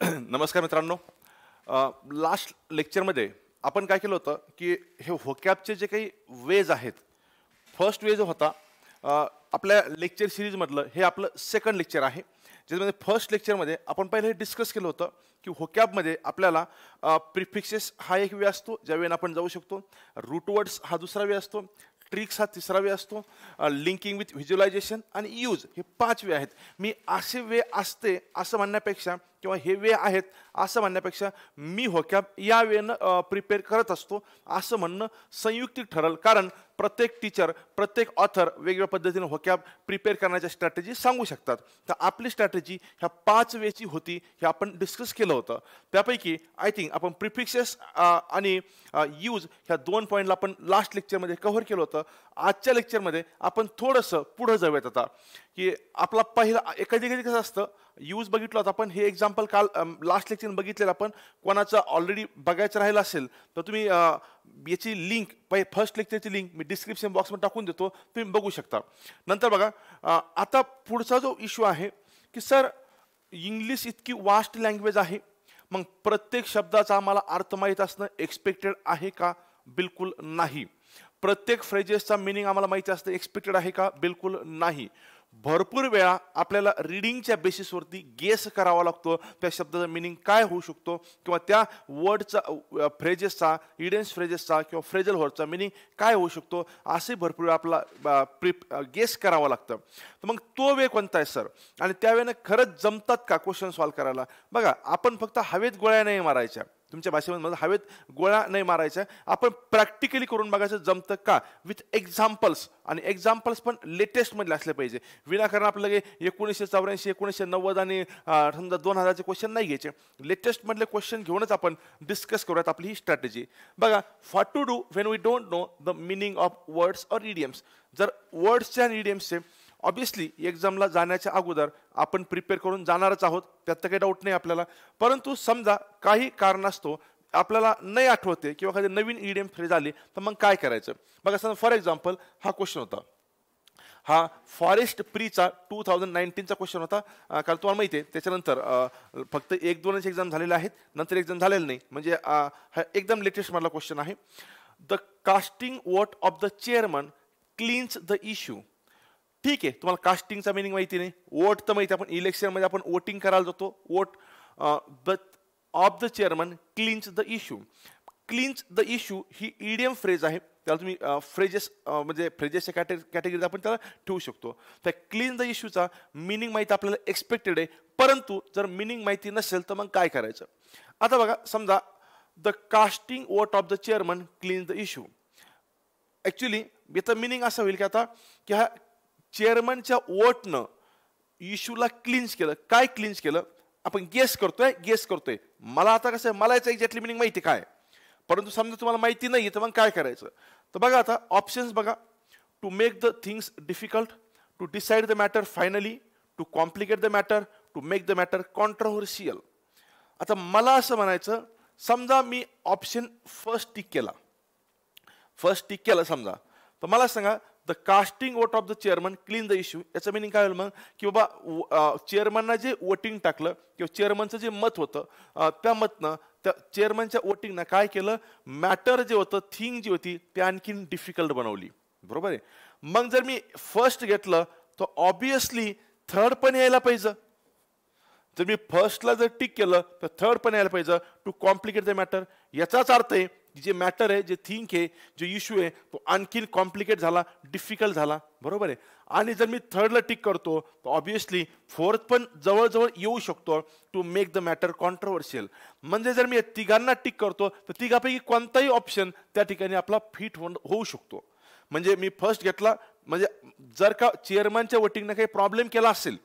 नमस्कार मित्रांनो. लास्ट लेक्चरमध्ये आपण काय केलं होतं की हे व्होकॅबचे जे काही वेज आहेत, फर्स्ट वे जो होता आपल्या लेक्चर सिरीजमधलं हे आपलं सेकंड लेक्चर आहे, ज्यामध्ये फर्स्ट लेक्चरमध्ये आपण पहिले हे डिस्कस केलं होतं की व्होकॅबमध्ये आपल्याला प्रिफिक्सेस हा एक वे असतो, ज्या वेळेला आपण जाऊ शकतो. रूट वर्ड्स हा दुसरा वे असतो. ट्रिक्स हा तिसरा वे असतो. लिंकिंग विथ व्हिज्युअलायझेशन आणि यूज हे 5 वे आहेत. मी असे वे असते असं म्हणण्यापेक्षा किंवा हे वे आहेत असं म्हणण्यापेक्षा मी व्होकॅब या वेनं प्रिपेअर करत असतो असं म्हणणं संयुक्तिक ठरेल, कारण प्रत्येक टीचर प्रत्येक ऑथर वेगवेगळ्या पद्धतीने व्होकॅब प्रिपेअर करण्याच्या स्ट्रॅटेजी सांगू शकतात. तर आपली स्ट्रॅटेजी ह्या 5 वेची होती, हे आपण डिस्कस केलं होतं. त्यापैकी आय थिंक आपण प्रिफिक्सेस आणि यूज ह्या 2 पॉईंटला आपण लास्ट लेक्चरमध्ये कव्हर केलं होतं. आजच्या लेक्चरमध्ये आपण थोडंसं पुढं जाऊयात आता, की आपला पहिला कधी कधी कसं असतं, यूज बघितलं होतं आपण. हे एक्झाम्पल काल लास्ट लेक्चर बघितलेलं आपण. कोणाचं ऑलरेडी बघायचं राहिलं असेल तर तुम्ही याची लिंक फर्स्ट लेक्चरची लिंक मी डिस्क्रिप्शन बॉक्समध्ये टाकून देतो, तुम्ही बघू शकता. नंतर बघा, आता पुढचा जो इश्यू आहे की सर इंग्लिश इतकी वास्ट लँग्वेज आहे, मग प्रत्येक शब्दाचा आम्हाला अर्थ माहीत असणं एक्सपेक्टेड आहे का? बिलकुल नाही. प्रत्येक फ्रेजेसचा मिनिंग आम्हाला माहिती असतं एक्सपेक्टेड आहे का? बिलकुल नाही. भरपूर वेळा आपल्याला रीडिंगच्या बेसिसवरती गेस करावा लागतो त्या शब्दाचा मिनिंग काय होऊ शकतो, किंवा त्या वर्डचा फ्रेजेसचा इडेन्स फ्रेजेसचा किंवा फ्रेजल वर्डचा मिनिंग काय होऊ शकतो, असे भरपूर वेळा आपला गेस करावं लागतं. तर मग तो वे कोणता आहे सर? आणि त्यावेळेला खरंच जमतात का क्वेश्चन सॉल्व्ह करायला? बघा, आपण फक्त हवेत गोळ्या नाही मारायच्या, तुमच्या भाषेमध्ये हवेत गोळ्या नाही मारायच्या, आपण प्रॅक्टिकली करून बघायचं जमतं का, विथ एक्झाम्पल्स. आणि एक्झाम्पल्स पण लेटेस्ट मधले असले पाहिजे. विनाकारण आपलं 1984, 1990 आणि समजा 2000चे क्वेश्चन नाही घ्यायचे. लेटेस्ट मधले क्वेश्चन घेऊनच आपण डिस्कस करूयात आपली ही स्ट्रॅटेजी. बघा, what to do when we don't know the meaning of words or idioms. जर वर्ड्सचे आणि इडियम्सचे ऑब्विसली एक्झामला जाण्याच्या अगोदर आपण प्रिपेअर करून जाणारच आहोत, त्यात तर काही डाऊट नाही आपल्याला. परंतु समजा काही कारणास्तव आपल्याला नाही आठवते किंवा एखादी नवीन इडियम फ्रेज आली, तर मग काय करायचं? बघा, समजा फॉर एक्झाम्पल हा क्वेश्चन होता, हा फॉरेस्ट प्रीचा 2019चा क्वेश्चन होता. कारण तुम्हाला माहिती आहे त्याच्यानंतर फक्त 1-2च एक्झाम झालेले आहेत, नंतर एक्झाम झालेलं नाही. म्हणजे हा एकदम लेटेस्ट मधला क्वेश्चन आहे. The casting vote of the chairman cleans the issue. ठीक आहे, तुम्हाला कास्टिंगचा मिनिंग माहिती नाही, वोट तर माहिती. आपण इलेक्शनमध्ये आपण वोटिंग करायला जातो. Vote of the chairman cleans the issue. Cleans the issue he idiom phrase आहे. त्याला तुम्ही फ्रेजेस म्हणजे फ्रेजेसच्या कॅटेगरीत आपण त्याला ठेवू शकतो. तर क्लीन द इश्यूचा मिनिंग माहिती आपल्याला एक्सपेक्टेड आहे, परंतु जर मिनिंग माहिती नसेल तर मग काय करायचं? आता बघा, समजा the casting vote of the chairman cleans the issue. Actually याचं मिनिंग असं होईल की आता की हा चेअरमनच्या वोटनं इश्यूला क्लिन्स केलं. काय क्लिन्स केलं? आपण गेस करतोय. मला आता कसं आहे, मला याचं एक्झॅक्टली मिनिंग माहिती काय, परंतु समजा तुम्हाला माहिती नाही तर मग काय करायचं? तर बघा, आता ऑप्शन्स बघा. To make the things difficult, to decide the matter finally, to complicate the matter, to make the matter controversial. आता मला असं म्हणायचं, समजा मी ऑप्शन फर्स्ट टिक केला समजा, तर मला सांगा the casting vote of the chairman clean the issue. याचं मिनिंग काय होईल मग? की बाबा चेअरमननं जे वोटिंग टाकलं किंवा चेअरमनचं जे मत होतं त्या मतनं त्या चेअरमनच्या वोटिंगनं काय केलं, मॅटर जे होतं, थिंग जी होती ते आणखीन डिफिकल्ट बनवली. बरोबर आहे. मग जर मी फर्स्ट घेतलं तर ऑब्विसली थर्ड पण यायला पाहिजे. जर मी फर्स्टला जर टिक केलं तर थर्ड पण यायला पाहिजे. टू कॉम्प्लिकेट द मॅटर, याचाच अर्थ आहे जे मॅटर आहे, जे थिंक आहे, जो इश्यू आहे तो आणखीन कॉम्प्लिकेट झाला, डिफिकल्ट झाला. बरोबर आहे. आणि जर मी थर्डला टिक करतो तर ऑब्विसली फोर्थ पण जवळजवळ येऊ शकतो. To make the matter controversial. म्हणजे जर मी तिघांना टिक करतो तर तिघापैकी कोणताही ऑप्शन त्या ठिकाणी आपला फिट होऊ शकतो. म्हणजे मी फर्स्ट घेतला, म्हणजे जर का चेअरमनच्या वोटिंगने काही प्रॉब्लेम केला असेल,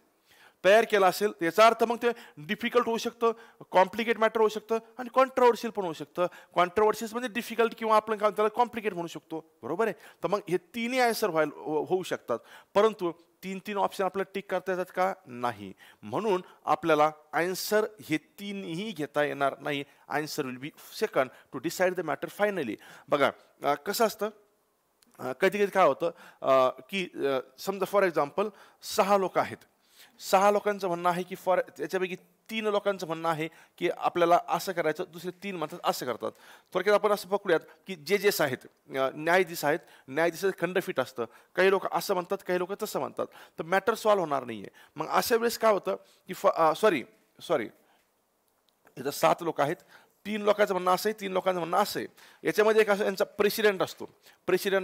तयार केला असेल, याचा अर्थ मग ते डिफिकल्ट होऊ शकतं, कॉम्प्लिकेट मॅटर होऊ शकतं आणि कॉन्ट्रोव्हर्शियल पण होऊ शकतं. कॉन्ट्रोव्हर्शियल म्हणजे डिफिकल्ट किंवा आपण काय त्याला कॉम्प्लिकेट म्हणू शकतो. बरोबर आहे. तर मग हे तिन्ही आन्सर होऊ शकतात, परंतु 3 ऑप्शन आपल्याला टिक करता येतात का? नाही. म्हणून आपल्याला आन्सर हे 3ही घेता येणार नाही. Answer will be second, to decide the matter finally. बघा, कसं असतं, कधी कधी काय होतं की समजा फॉर एक्झाम्पल 6 लोक आहेत. 6 लोकांचं म्हणणं आहे की त्याच्यापैकी 3 लोकांचं म्हणणं आहे की आपल्याला असं करायचं, दुसरे 3 म्हणतात असं करतात. थोडक्यात आपण असं पकडूयात की जजेस आहेत, न्यायाधीश आहेत, न्यायाधीशाचं खंडपीठ असतं. काही लोक असं म्हणतात, काही लोक तसं म्हणतात. तर मॅटर सॉल्व्ह होणार नाहीये. मग अशा वेळेस काय होतं की सॉरी इथं 7 लोक आहेत, 3 लोकांचं म्हणणं असं आहे, 3 लोकांचं म्हणणं असं आहे. याच्यामध्ये एक असं यांचा प्रेसिडेंट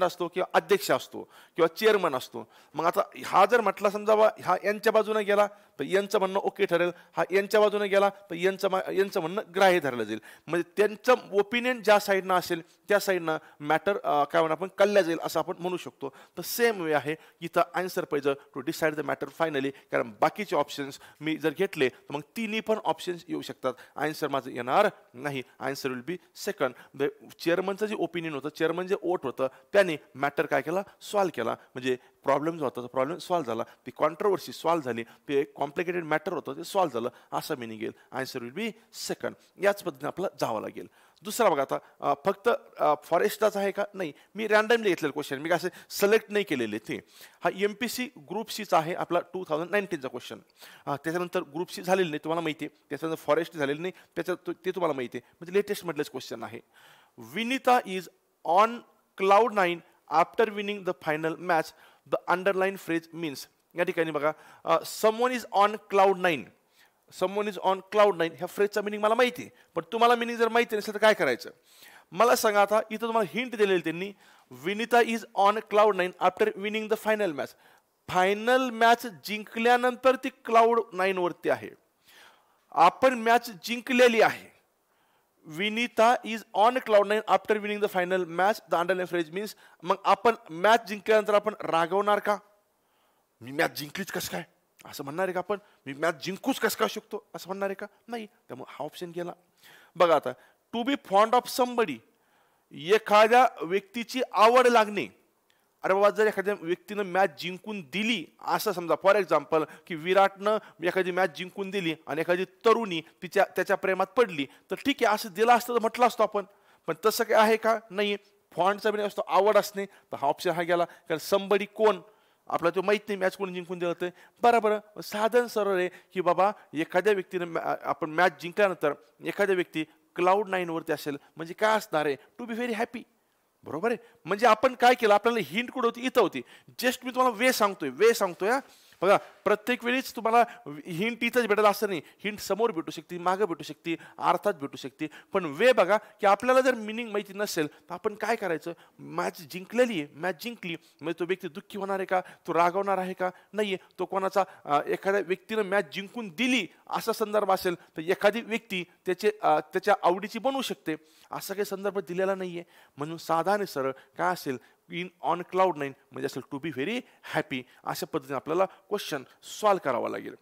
असतो किंवा अध्यक्ष असतो किंवा चेअरमन असतो. मग आता हा जर म्हटला समजा हा यांच्या बाजूने गेला तर यांचं म्हणणं ओके ठरेल, हा यांच्या बाजूने गेला तर यांचं म्हणणं ग्राह्य धरलं जाईल. म्हणजे त्यांचं ओपिनियन ज्या साईडनं असेल त्या साईडनं मॅटर काय म्हणून आपण कळल्या जाईल असं आपण म्हणू शकतो. तर सेम वे आहे इथं आन्सर पाहिजे to decide the matter finally. कारण बाकीचे ऑप्शन्स मी जर घेतले तर मग तिन्ही पण ऑप्शन्स येऊ शकतात. आन्सर माझं येणार नाही. Answer will be second. चेअरमनचं जे ओपिनियन होतं, चेअरमन जे वोट होतं, त्याने मॅटर काय केला, सॉल्व्ह केला. म्हणजे प्रॉब्लेम जो होता तो प्रॉब्लेम सॉल्व्ह झाला. ती कॉन्ट्रोवर्सी सॉल्व्ह झाली. ते कॉम्प्लिकेटेड मॅटर होतं ते सॉल्व्ह झालं असं मिनिंग येईल. Answer will be second. याच पद्धतीने आपल्याला जावं लागेल. दुसरा बघा आता फक्त फॉरेस्टचाच आहे का, नाही, मी रॅन्डमली घेतलेलं क्वेश्चन, मी असं सिलेक्ट नाही केलेले ते. हा MPC ग्रुप सीचा आहे आपला 2019चा क्वेश्चन. त्याच्यानंतर ग्रुप सी झालेलं नाही तुम्हाला माहिती आहे, त्याच्यानंतर फॉरेस्ट झालेलं नाही ते तुम्हाला माहिती आहे. म्हणजे लेटेस्ट मधलेच क्वेश्चन आहे. Vinita is on cloud 9 after winning the final match. The underline phrase means. या ठिकाणी बघा someone is on cloud 9, someone is on cloud 9 ह्या फ्रेजचा मिनिंग मला माहिती आहे. पण तुम्हाला मिनिंग जर माहिती नसेल तर काय करायचं मला सांगा. आता इथं तुम्हाला हिंट दिलेली त्यांनी, Vinita is on cloud 9 after winning the final match. Final match जिंकल्यानंतर ती क्लाउड 9 वरती आहे. आपण मॅच जिंकलेली आहे. Vinita is on cloud 9 after winning the final match. The underline phrase means. मग आपण मॅच जिंकल्यानंतर आपण रागवणार का, मी मॅच जिंकलीच कसं काय असं म्हणणार आहे का आपण, मी मॅच जिंकूच कसं काय शकतो असं म्हणणार आहे का, नाही. त्यामुळे हा ऑप्शन गेला. बघा आता to be fond of somebody, एखाद्या व्यक्तीची आवड लागणे. अरे बाबा जर एखाद्या व्यक्तीनं मॅच जिंकून दिली असं समजा, फॉर एक्झाम्पल की विराटनं एखादी मॅच जिंकून दिली आणि एखादी तरुणी त्याच्या प्रेमात पडली तर ठीक आहे असं दिलं असतं तर म्हटलं असतो आपण. पण तसं काय आहे का, नाही. फॉन्डचा बिन असतो आवड असणे, तर हा ऑप्शन हा गेला. कारण समबडी कोण आपला तो माहित नाही, मॅच कोणी जिंकून दिलं होतं. बरोबर साधन सरळ आहे की बाबा एखाद्या व्यक्तीनं आपण मॅच जिंकल्यानंतर एखाद्या व्यक्ती क्लाउड 9 वरती असेल म्हणजे काय असणार आहे, टू बी व्हेरी हॅपी. बरोबर आहे. म्हणजे आपण काय केलं, आपल्याला हिंट कुठं होती, इथं होती. जस्ट मी तुम्हाला वे सांगतोय. बघा प्रत्येक वेळीच तुम्हाला हिंट इथंच भेटत असं नाही. हिंट समोर भेटू शकते, मागं भेटू शकते, अर्थात भेटू शकते. पण वे बघा की आपल्याला जर मिनिंग माहिती नसेल तर आपण काय करायचं, मॅच जिंकलेली आहे, मॅच जिंकली म्हणजे तो व्यक्ती दुःखी होणार आहे का, तो रागवणार आहे का, नाहीये. तो कोणाचा एखाद्या व्यक्तीनं मॅच जिंकून दिली असा संदर्भ असेल तर एखादी व्यक्ती त्याच्या आवडीची बनवू शकते. असा काही संदर्भ दिलेला नाहीये. म्हणून साधा सरळ काय असेल, इन ऑन क्लाउड 9 म्हणजे असेल टू बी व्हेरी हॅपी. अशा पद्धतीने आपल्याला क्वेश्चन सॉल्व्ह करावा लागेल.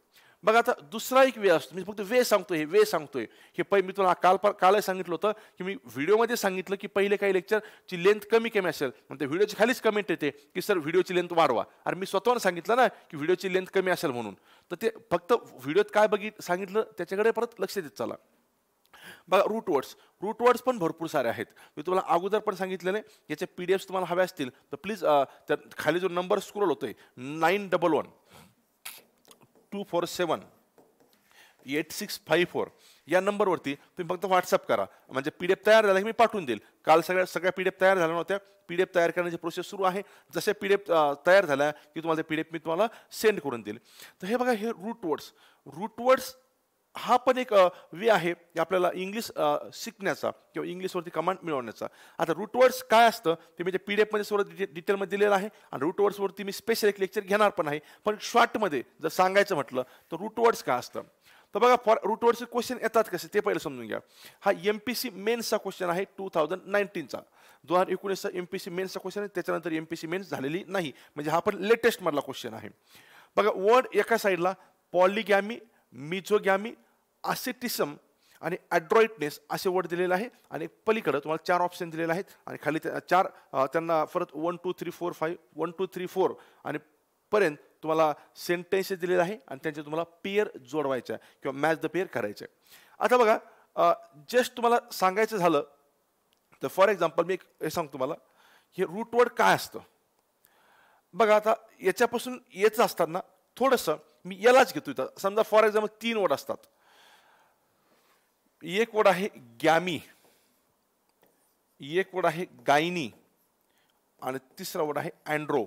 बघा आता दुसरा एक वे असतो, मी फक्त वे सांगतोय. हे मी तुला कालही सांगितलं होतं की मी व्हिडिओमध्ये सांगितलं की पहिले काही लेक्चरची लेंथ कमी असेल, मग त्या व्हिडिओची खालीच कमेंट येते की सर व्हिडिओची लेंथ वाढवा. आणि मी स्वतःहून सांगितलं ना की व्हिडिओची लेंथ कमी असेल म्हणून. तर ते फक्त व्हिडिओत काय सांगितलं त्याच्याकडे परत लक्ष देत चला. बघा रूट वर्ड्स पण भरपूर सारे आहेत. मी तुम्हाला अगोदर पण सांगितलेले, याचे PDF तुम्हाला हवे असतील तर प्लीज त्या खाली जो नंबर स्क्रोल होतोय 911 247 8654 या नंबरवरती तुम्ही फक्त व्हॉट्सअप करा. म्हणजे PDF तयार झाला की मी पाठवून देईल. काल सगळ्या PDF तयार झाल्या नव्हत्या. PDF तयार करण्याची प्रोसेस सुरू आहे. जसे PDF तयार झाल्या की तुम्हाला ते PDF मी तुम्हाला सेंड करून देईल. तर हे बघा, हे रूट वर्ड्स हा पण एक वे आहे की आपल्याला इंग्लिश शिकण्याचा किंवा इंग्लिशवरती कमांड मिळवण्याचा. आता रूट वर्ड्स काय असतं ते म्हणजे PDF मध्ये सर्व डिटेलमध्ये दिलेलं आहे. आणि रूट वर्ड्सवरती मी स्पेशल एक लेक्चर घेणार पण आहे. पण शॉर्टमध्ये जर सांगायचं म्हटलं तर रूट वर्ड्स काय असतं, तर बघा रूट वर्ड्सचे क्वेश्चन येतात कसे ते पहिलं समजून घ्या. हा MPC मेन्सचा क्वेश्चन आहे 2019चा. 2019चा MPC मेन्सचा क्वेश्चन आहे. त्याच्यानंतर MPC मेन्स झालेली नाही, म्हणजे हा पण लेटेस्ट मधला क्वेश्चन आहे. बघा वर्ड एका साईडला पॉलिगॅमी, मिझोगॅमी, असेटिसम आणि अड्रॉइटनेस असे वर्ड दिलेले आहे. आणि पलीकडे तुम्हाला 4 ऑप्शन दिलेले आहेत. आणि खाली 4 त्यांना परत 1 2 3 4 5 1 2 3 4 आणि पर्यंत तुम्हाला सेंटेन्सेस दिलेले आहे. आणि त्यांचे तुम्हाला पेअर जोडवायच्या किंवा मॅच द पेअर करायचे. आता बघा जस्ट तुम्हाला सांगायचं झालं तर फॉर एक्झाम्पल मी हे सांगतो तुम्हाला, हे रूट वर्ड काय असतं. बघा आता याच्यापासून येत असताना थोडंसं मी यालाच घेतो इथं. समजा फॉर एक्झाम्पल 3 वर्ड असतात. एक वर्ड आहे गॅमी, एक वर्ड आहे गायनी आणि तिसरा वर्ड आहे अँड्रो.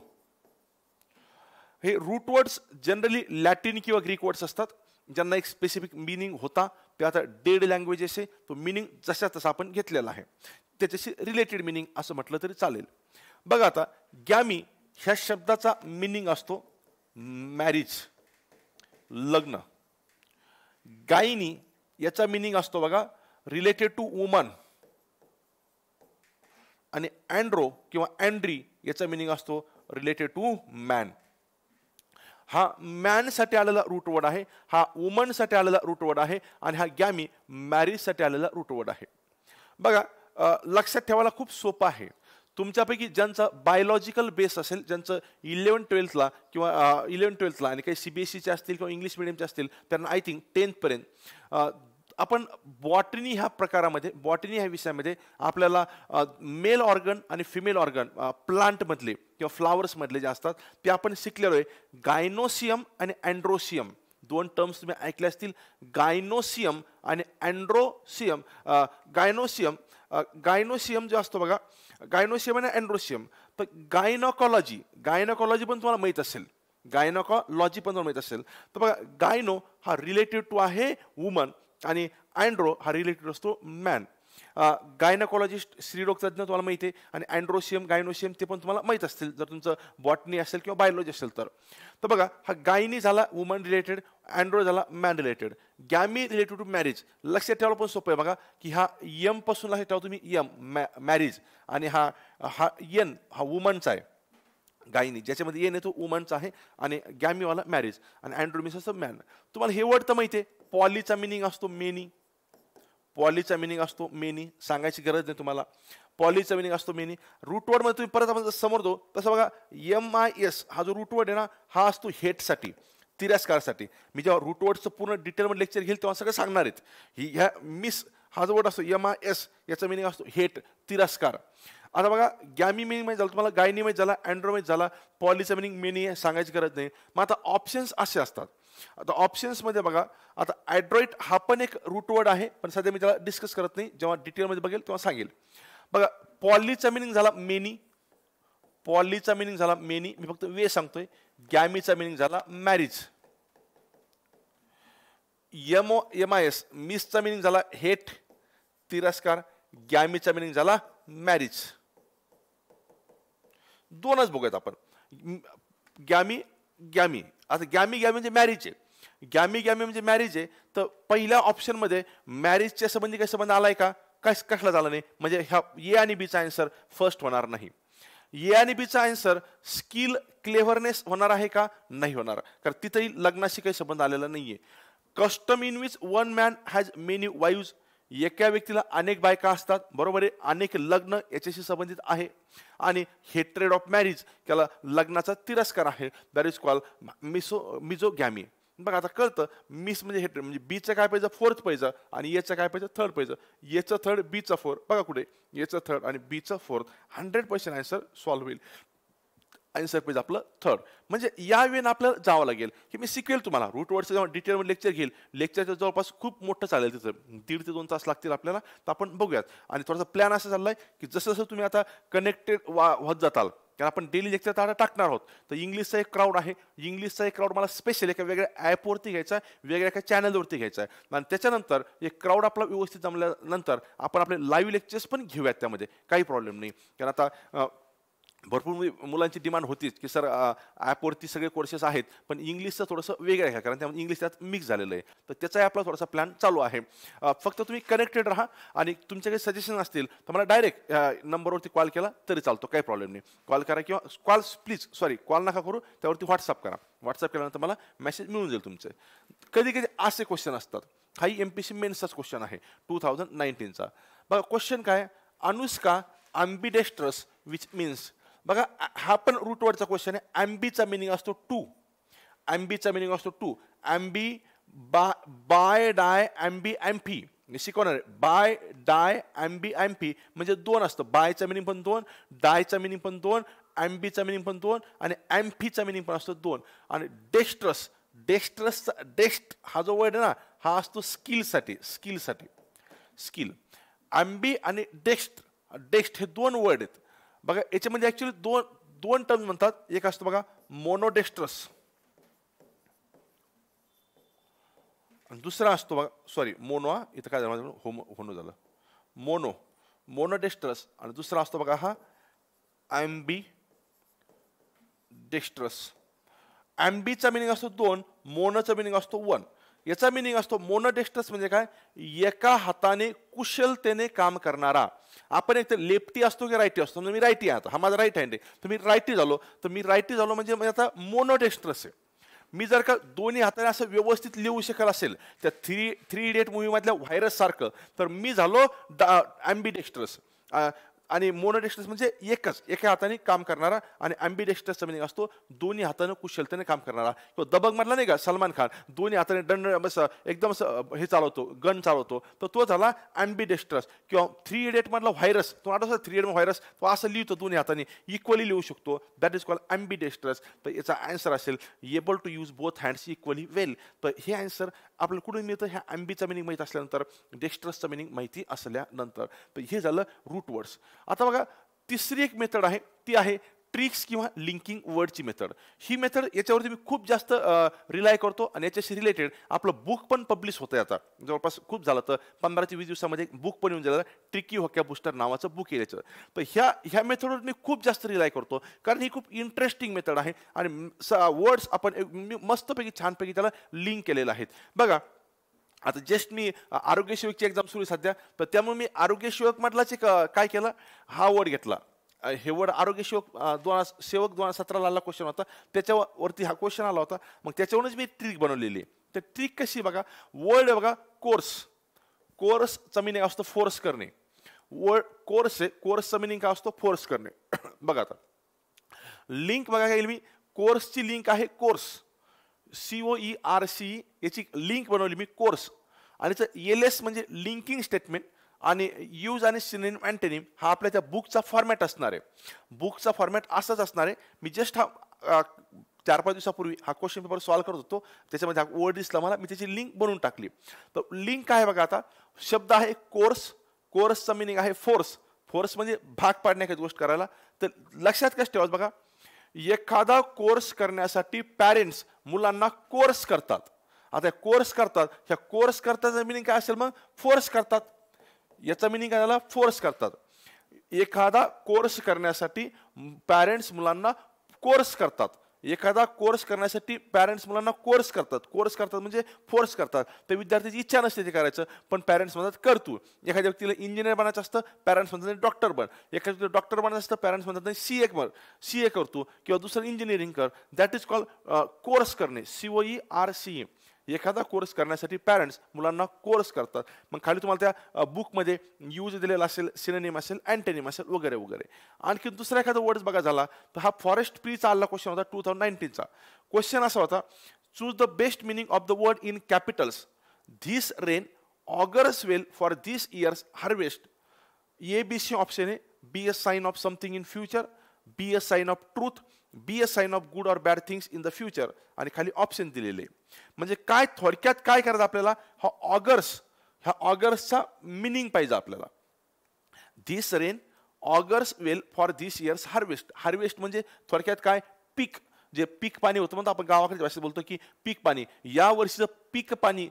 हे रूट वर्ड्स जनरली लॅटिन किंवा ग्रीक वर्ड्स असतात, ज्यांना एक स्पेसिफिक मिनिंग होता. ते आता डेड लँग्वेजेस आहे, तो मिनिंग जसा तसा आपण घेतलेला आहे, त्याच्याशी रिलेटेड मिनिंग असं म्हटलं तरी चालेल. बघा आता गॅमी ह्या शब्दाचा मिनिंग असतो मॅरिज, लग्न. गायनी याचा मिनिंग असतो बघा रिलेटेड टू वुमन. आणि अँड्रो किंवा अँड्री याचा मिनिंग असतो रिलेटेड टू मॅन. हा मॅनसाठी आलेला रूट वर्ड आहे, हा वुमनसाठी आलेला रूट वर्ड आहे आणि हा गॅमी मॅरिजसाठी आलेला रूट वर्ड आहे. बघा लक्षात ठेवायला खूप सोपं आहे. तुमच्यापैकी ज्यांचा बायोलॉजिकल बेस असेल, ज्यांचं 11-12ला किंवा 11-12ला आणि काही CBSEचे असतील किंवा इंग्लिश मिडियमचे असतील, त्यांना आय थिंक 10th पर्यंत आपण बॉटनी ह्या प्रकारामध्ये, बॉटनी ह्या विषयामध्ये आपल्याला मेल ऑर्गन आणि फिमेल ऑर्गन प्लांटमधले किंवा फ्लावर्समधले जे असतात ते आपण शिकलेलो आहे. गायनोसियम आणि अँड्रोसियम दोन टर्म्स तुम्ही ऐकले असतील. गायनोसियम आणि अँड्रोसियम. गायनोसियम जो असतो बघा, गायनोसियम आणि अँड्रोसियम. तर गायनोकॉलॉजी पण तुम्हाला माहीत असेल, गायनोकॉलॉजी पण तुम्हाला माहीत असेल. तर बघा गायनो हा रिलेटेड टू आहे वुमन आणि अँड्रो हा रिलेटेड असतो मॅन. गायनोकॉलॉजिस्ट स्त्रीरोग तज्ज्ञ तुम्हाला माहिती आहे आणि अँड्रोसियम गायनोसियम ते पण तुम्हाला माहीत असतील जर तुमचं बॉटनी असेल किंवा बायोलॉजी असेल तर. तर बघा हा गायनी झाला वुमन रिलेटेड, अँड्रो झाला man related, gamy related to marriage. लक्षात ठेवायला पण सोपं आहे बघा की हा यम पासून लक्षात ठेवा तुम्ही, यम मॅरेज आणि हा यन हा वुमनचा आहे गायनी, ज्याच्यामध्ये येन येतो वुमनचा आहे आणि गॅमीवाला मॅरेज आणि अँड्रो मीन्स असं मॅन. तुम्हाला हे वर्ड तर माहिती आहे. पॉलीचा मिनिंग असतो मेनी, पॉलीचा मिनिंग असतो मेनी, सांगायची गरज नाही तुम्हाला. पॉलीचा मिनिंग असतो मेनी. रूट वर्ड मध्ये तुम्ही परत आपण समोर दो तसं बघा MIS हा जो रूट वर्ड आहे ना, हा असतो हेटसाठी, तिरस्कारसाठी. मी जेव्हा रूट वर्डचं पूर्ण डिटेलमध्ये लेक्चर घेईल तेव्हा सगळं सांगणार आहेत. ह्या मिस हा जो वर्ड असतो MIS याचा मिनिंग असतो हेट, तिरस्कार. आता बघा गॅमी मिनिंग माहिती झालं तुम्हाला, गायनी माहिती झाला, अँड्रो माहिती झाला, पॉलीचा मिनिंग मेनी आहे, सांगायची गरज नाही. मग आता ऑप्शन्स असे असतात. आता ऑप्शन्समध्ये बघा, आता ॲड्रॉइड हा पण एक रूट वर्ड आहे, पण सध्या मी त्याला डिस्कस करत नाही, जेव्हा डिटेलमध्ये बघेल तेव्हा सांगेल. बघा पॉलीचा मिनिंग झाला मेनी, पॉलीचा मिनिंग झाला मेनी, मी फक्त वे सांगतोय. गॅमीचा मिनिंग झाला मॅरिज. MIS मिसचा मिनिंग झाला हेट, तिरस्कार. गॅमीचा मिनिंग झाला मॅरिज. दोनच बघूयात आपण. गॅमी आता गॅमी म्हणजे मॅरिज आहे, गॅमी म्हणजे मॅरिज आहे. तर पहिल्या ऑप्शनमध्ये मॅरिजच्या संबंधी काही संबंध आलाय का? कसला झाला नाही, म्हणजे ह्या ए आणि बीचा आन्सर फर्स्ट होणार नाही. ए आणि बीचा आन्सर स्किल क्लेव्हरनेस होणार आहे का? नाही होणार, कारण तिथेही लग्नाशी काही संबंध आलेला नाहीये. Custom in which one man has many wives, एका व्यक्तीला अनेक बायका असतात, बरोबर आहे, अनेक लग्न याच्याशी संबंधित आहे. आणि हेट्रेड ऑफ मॅरिज त्याला लग्नाचा तिरस्कार आहे, दॅट इज कॉल मिझोगॅमी. बघा आता कळतं, मिस म्हणजे हेट्रेड म्हणजे बीचं काय पाहिजे फोर्थ पाहिजे आणि एचं काय पाहिजे थर्ड पाहिजे. एचं थर्ड बीचं फोर्थ, बघा कुठे एचं थर्ड आणि बीचं फोर्थ, 100% आन्सर सॉल्व्ह होईल. आन्सर पेज आपलं थर्ड. म्हणजे या वेळेला आपल्याला जावं लागेल की मी शिकवेल तुम्हाला रूट वर्डचं जेव्हा डिटेलमध्ये लेक्चर घेईल, लेक्चरचं जवळपास खूप मोठं चालेल, तिथं 1.5 ते 2 तास लागतील आपल्याला. तर आपण बघूयात. आणि थोडासा प्लॅन असा चाललाय की जसं जसं तुम्ही आता कनेक्टेड होत जाताल, कारण आपण डेली लेक्चर आता टाकणार आहोत. तर इंग्लिशचा एक क्राऊड आहे, इंग्लिशचा एक क्राऊड मला स्पेशल एका वेगळ्या ॲपवरती घ्यायचा आहे, वेगळ्या एका चॅनलवरती घ्यायचा आहे. आणि त्याच्यानंतर एक क्राऊड आपला व्यवस्थित जमल्यानंतर आपण आपले लाईव्ह लेक्चर्स पण घेऊयात, त्यामध्ये काही प्रॉब्लेम नाही. कारण आता भरपूर मुलांची डिमांड होतीच की सर ॲपवरती सगळे कोर्सेस आहेत, पण इंग्लिशचं थोडंसं वेगळं आहे, कारण त्यामध्ये इंग्लिश त्यात मिक्स झालेलं आहे. तर त्याचाही आपला थोडासा प्लॅन चालू आहे. फक्त तुम्ही कनेक्टेड राहा आणि तुमचे काही सजेशन असतील तर मला डायरेक्ट नंबरवरती कॉल केला तरी चालतो, काही प्रॉब्लेम नाही. कॉल करा किंवा कॉल नका करू, त्यावरती व्हॉट्सअप करा. व्हॉट्सअप केल्यानंतर मला मेसेज मिळून जाईल तुमचे. कधी कधी असे क्वेश्चन असतात, हाही MPSC मेन्सचाच क्वेश्चन आहे 2019चा. बघा क्वेश्चन काय, अनुष्का अम्बिडेस्ट्रस विच मीन्स. बघा हा पण रूट वर्डचा क्वेश्चन आहे. ॲम्बीचा मिनिंग असतो टू, ॲम्बीचा मिनिंग असतो टू. ॲम्बी बाय डाय ॲम्बी ॲम्फी शिकवणार आहे. बाय डाय ॲम्बी ॲम्फी म्हणजे दोन असतं. बायचा मिनिंग पण दोन, डायचा मिनिंग पण दोन, ॲम्बीचा मिनिंग पण दोन आणि ॲम्फीचा मिनिंग पण असतो दोन. आणि डेक्स्ट्रस डेक्स्ट हा जो वर्ड आहे ना हा असतो स्किलसाठी स्किल. ॲम्बी आणि डेक्स्ट हे दोन वर्ड आहेत बघा. याच्यामध्ये ऍक्च्युली दोन टर्म म्हणतात. एक असतो बघा मोनोडेक्स्ट्रस आणि दुसरा असतो बघा सॉरी मोनो. इथं काय झालं होनो झालं मोनोडेक्स्ट्रस आणि दुसरा असतो बघा हा ॲम्बी डेक्स्ट्रस. ॲम्बीचा मिनिंग असतो 2, मोनोचा मिनिंग असतो 1. याचा मिनिंग असतो मोनोडेक्स्ट्रस म्हणजे काय, एका हाताने कुशलतेने काम करणारा. आपण एक तर लेफ्टी असतो की राईटी असतो. मी राईटी आहे, आता हा माझा राईट हँड आहे तर मी राईटी झालो म्हणजे आता मोनोडेक्स्ट्रस आहे. मी जर का दोन्ही हाताने असं व्यवस्थित लिहू शकत असेल त्या थ्री इडियट मूवी मधल्या व्हायरस सारखं तर मी झालो ॲम्बीडेक्स्ट्रस. आणि मोनोडेक्स्ट्रस म्हणजे एका हाताने काम करणारा आणि ॲम्बीडेक्स्ट्रसचा मिनिंग असतो दोन्ही हाताने कुशलतेने काम करणारा. तो दबंग मधला नाही का सलमान खान, दोन्ही हाताने दंड बस एकदम हे चालवतो, गन चालवतो, तर तो झाला ॲम्बीडेक्स्ट्रस. किंवा थ्री इडियट मधला व्हायरस, तो आठवतो थ्री इडियट व्हायरस, तो असं लिहितो दोन्ही हाताने इक्वली लिहू शकतो, दॅट इज कॉल्ड ॲम्बीडेक्स्ट्रस. तर याचा आन्सर असेल able to use both hands equally well. तर हे आन्सर आपल्याला कुठून मिळतं, ह्या ॲम्बीचा मिनिंग माहिती असल्यानंतर, डेक्स्ट्रसचा मिनिंग माहिती असल्यानंतर. तर हे झालं रूट वर्ड्स. आता बघा तिसरी एक मेथड आहे, ती आहे ट्रिक्स किंवा लिंकिंग वर्डची मेथड. ही मेथड याच्यावरती मी खूप जास्त रिलाय करतो आणि याच्याशी रिलेटेड आपलं बुक पण पब्लिश होतंय. आता जवळपास खूप झालं तर 15 ते 20 दिवसामध्ये बुक पण येऊन झालं, ट्रिकी व्होकॅब बूस्टर नावाचं बुक आहे याचं. तर ह्या मेथडवर मी खूप जास्त रिलाय करतो कारण ही खूप इंटरेस्टिंग मेथड आहे आणि वर्ड्स आपण मस्तपैकी छानपैकी त्याला लिंक केलेलं आहेत. बघा आता जस्ट मी आरोग्यसेवकची एक्झाम सुरू आहे सध्या, तर त्यामुळे मी आरोग्यसेवक मधलाच एक काय केलं, हा वर्ड घेतला. हे वर्ड आरोग्यसेवक 2017 आला क्वेश्चन होता, त्याच्यावरती हा क्वेश्चन आला होता. मग त्याच्यावरूनच मी ट्रिक बनवलेली आहे. तर ट्रिक कशी बघा, वर्ड बघा कोर्सचा मिनिंग असतो फोर्स करणे. वर्ड कोर्स आहे, कोर्सचा मिनिंग काय असतो फोर्स करणे. बघा आता लिंक बघा काय मी, कोर्सची लिंक आहे कोर्स, COERC, याची लिंक बनवली मी कोर्स. आणि LS म्हणजे लिंकिंग स्टेटमेंट आणि यूज आणि सिनोनिम अँटोनिम हा आपल्या त्या बुकचा फॉर्मॅट असणार आहे. बुकचा फॉर्मॅट असाच असणार आहे. मी जस्ट हा 4-5 दिवसापूर्वी हा क्वेश्चन पेपर सॉल्व्ह करत होतो, त्याच्यामध्ये हा वर्ड दिसला मला, मी त्याची लिंक बनवून टाकली. तर लिंक काय बघा, आता शब्द आहे कोर्सचा मिनिंग आहे फोर्स म्हणजे भाग पाडण्याची गोष्ट करायला. तर लक्षात कसं ठेवायचं बघा, एखादा कोर्स करण्यासाठी पॅरेंट्स मुलांना कोर्स करतात. आता कोर्स करतात, ह्या कोर्स करताचा मिनिंग काय असेल मग, फोर्स करतात. याचा मिनिंग काय झाला, फोर्स करतात. एखादा कोर्स करण्यासाठी पॅरेंट्स मुलांना कोर्स करतात. एखादा कोर्स करण्यासाठी पॅरेंट्स मुलांना कोर्स करतात म्हणजे फोर्स करतात. तर विद्यार्थ्याची इच्छा नसते ते करायचं, पण पॅरेंट्स म्हणतात कर तू. एखाद्या व्यक्तीला इंजिनियर बनायचं असतं, पॅरेंट्स म्हणतात डॉक्टर बन. एखाद्या व्यक्तीला डॉक्टर बनायचं असतं, पॅरेंट्स म्हणतात CA कर तू, किंवा दुसरं इंजिनिअरिंग कर. दॅट इज कॉल्ड कोर्स करणे, COERC. एखादा कोर्स करण्यासाठी पॅरेंट्स मुलांना कोर्स करतात. मग खाली तुम्हाला त्या बुकमध्ये यूज दिलेला असेल, सिनोनिम असेल, अँटोनिम असेल वगैरे वगैरे. आणखी दुसरा एखादा वर्ड बघा झाला तर हा फॉरेस्ट प्रीचा आलेला क्वेश्चन होता 2019चा. क्वेश्चन असा होता, choose the best meaning of the word in capitals. This rain augurs well for this year's harvest. ABC option आहे, B a sign of something in future, B a sign of truth, B a sign of good or bad things in the future. आणि खाली option दिलेले. म्हणजे काय थोडक्यात काय करायचं आपल्याला, ह्या ऑगर्सचा मिनिंग पाहिजे आपल्याला. This rain augurs well for this year's harvest म्हणजे थोडक्यात काय, पीक, जे पीक पाणी होतं म्हणतो आपण गावाकडे भाषेत बोलतो की पीक पाणी, या वर्षीचं पीक पाणी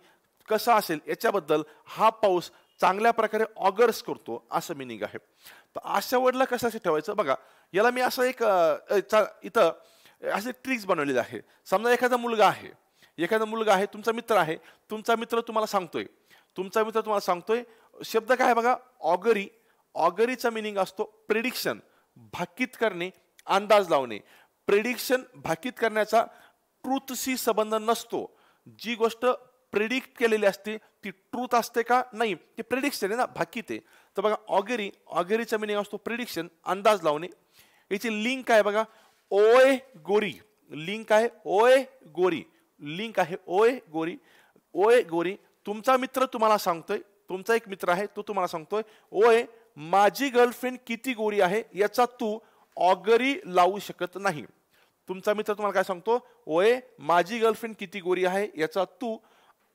कसं असेल याच्याबद्दल हा पाऊस चांगल्या प्रकारे ऑगर्स करतो, असं मिनिंग आहे. तर अशा वर्डला कसं ठेवायचं बघा. याला मी असं एक इथं असे ट्रिक्स बनवलेले आहे. समजा एखादा मुलगा आहे, तुमचा मित्र आहे, तुमचा मित्र तुम्हाला सांगतोय शब्द काय बघा, ऑगरीचा मिनिंग असतो प्रेडिक्शन, भाकीत करणे, अंदाज लावणे. प्रेडिक्शन भाकीत करण्याचा ट्रूथशी संबंध नसतो. जी गोष्ट प्रेडिक्ट केलेली असते ती ट्रूथ असते का, नाही, ते प्रेडिक्शन आहे ना, भाकीत आहे. तर बघा ऑगरीचा मिनिंग असतो प्रेडिक्शन, अंदाज लावणे. याची लिंक आहे बघा, ओय गोरी. लिंक आहे ओय गोरी. तुमचा मित्र तुम्हाला सांगतोय, तुमचा एक मित्र आहे तो तुम्हाला सांगतोय, ओय माझी गर्लफ्रेंड किती गोरी आहे याचा तू ऑगरी लावू शकत नाही. तुमचा मित्र तुम्हाला काय सांगतो, ओय माझी गर्लफ्रेंड किती गोरी आहे याचा तू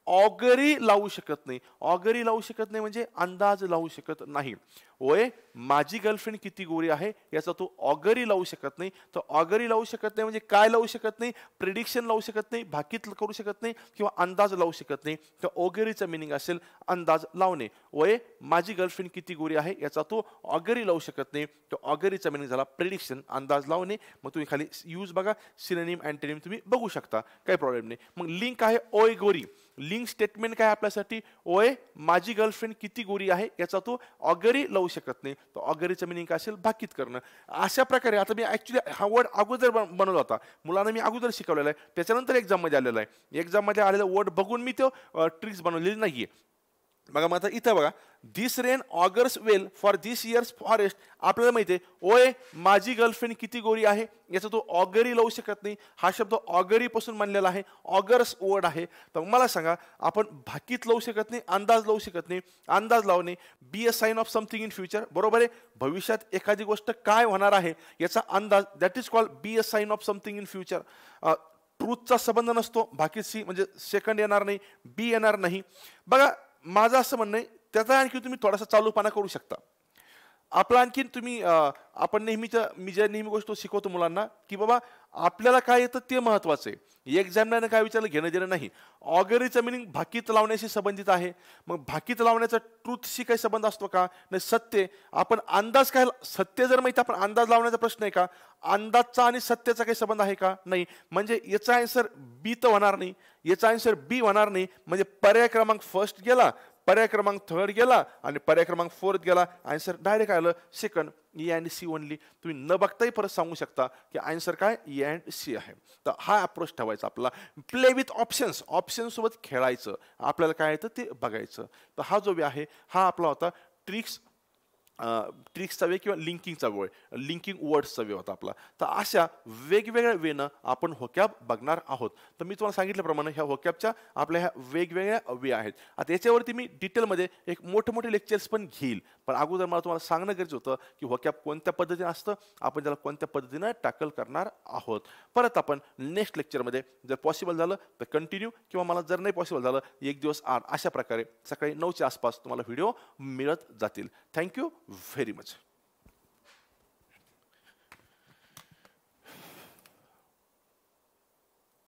ऑगरी लावू शकत नाही. ऑगरी लावू शकत नाही म्हणजे अंदाज लावू शकत नाही. ओय माझी गर्लफ्रेंड किती गोरी आहे याचा तू ऑगरी लावू शकत नाही. तर ऑगरी लावू शकत नाही म्हणजे काय लावू शकत नाही, प्रिडिक्शन लावू शकत नाही, भाकीत करू शकत नाही किंवा अंदाज लावू शकत नाही. तर ऑगरीचा मिनिंग असेल अंदाज लावणे. ओय माझी गर्लफ्रेंड किती गोरी आहे याचा तू ऑगरी लावू शकत नाही. तर ऑगरीचा मिनिंग झाला प्रिडिक्शन, अंदाज लावणे. मग तुम्ही खाली यूज बघा, सिनोनिम अँटोनिम तुम्ही बघू शकता, काही प्रॉब्लेम नाही. मग लिंक आहे ओय गोरी. लिंक स्टेटमेंट काय आपल्यासाठी, ओय माझी गर्लफ्रेंड किती गोरी आहे याचा तू ऑगरी लावू शकत नाही. तर ऑगरीचं मिनिंग काय असेल, भाकीत करणं. अशा प्रकारे आता मी ऍक्च्युली हा वर्ड अगोदर बनवला होता, मुलांना मी अगोदर शिकवलेला आहे, त्याच्यानंतर एक्झाममध्ये आलेला आहे. एक्झाममध्ये आलेला वर्ड बघून मी तो ट्रिक्स बनवलेली नाहीये. बघा मग आता इथं बघा, this rain augurs well for this year's forest. आपल्याला माहिती आहे ओय माझी गर्लफ्रेंड किती गोरी आहे याचा तो ऑगरी लावू शकत नाही. हा शब्द ऑगरी पासून बनलेला आहे, ऑगर्स वर्ड आहे. तर मला सांगा, आपण भाकीत लावू शकत नाही, अंदाज लावू शकत नाही. अंदाज लावणे, be a sign of something in future. बरोबर आहे, भविष्यात एखादी गोष्ट काय होणार आहे याचा अंदाज, that is called B a sign of something in future. ट्रूथचा संबंध नसतो, भाकीत सी म्हणजे सेकंड येणार नाही, बी येणार नाही. बघा माझं असं म्हणणं आहे, त्याचा आणखी तुम्ही थोडासा चालूपणा करू शकता. आपला आणखीन तुम्ही आपण मी ज्या नेहमी गोष्ट शिकवतो मुलांना, की बाबा आपल्याला काय येतं ते महत्वाचं आहे. एक्झामला काय विचारलं घेणं देणं नाही. ऑगरीचं मिनिंग भाकीत लावण्याशी संबंधित आहे. मग भाकीत लावण्याचा ट्रूथशी काही संबंध असतो का, नाही सत्य. आपण अंदाज काय, सत्य जर माहिती आपण अंदाज लावण्याचा प्रश्न आहे का, अंदाजचा आणि सत्याचा काही संबंध आहे का, नाही. म्हणजे याचा आन्सर बी तर होणार नाही, याचा आन्सर बी होणार नाही. म्हणजे पर्याय क्रमांक फर्स्ट गेला, पर्याय क्रमांक थर्ड गेला आणि पर्याय क्रमांक फोर्थ गेला. आन्सर डायरेक्ट आलं second, E and C only. तुम्ही न बघताही परत सांगू शकता की आन्सर काय ई अँड सी आहे. तर हा अप्रोच ठेवायचा आपला. प्ले विथ ऑप्शन्स, ऑप्शन्स सोबत खेळायचं, आपल्याला काय येतं ते बघायचं. तर हा जो वे आहे हा आपला होता ट्रिक्सचा वे किंवा लिंकिंगचा वे, लिंकिंग वर्ड्सचा वे होता आपला. तर अशा वेगवेगळ्या वेनं आपण होकॅब बघणार आहोत. तर मी तुम्हाला सांगितल्याप्रमाणे ह्या होकॅबच्या आपल्या ह्या वेगवेगळ्या वे आहेत. आता याच्यावरती मी डिटेलमध्ये एक मोठे लेक्चर्स पण घेईल, पण अगोदर मला तुम्हाला सांगणं गरजेचं होतं की होकॅब कोणत्या पद्धतीने असतं, आपण त्याला कोणत्या पद्धतीनं टॅकल करणार आहोत. परत आपण नेक्स्ट लेक्चरमध्ये जर पॉसिबल झालं तर कंटिन्यू, किंवा मला जर नाही पॉसिबल झालं एक दिवस आड, अशा प्रकारे सकाळी 9च्या आसपास तुम्हाला व्हिडिओ मिळत जातील. Thank you very much.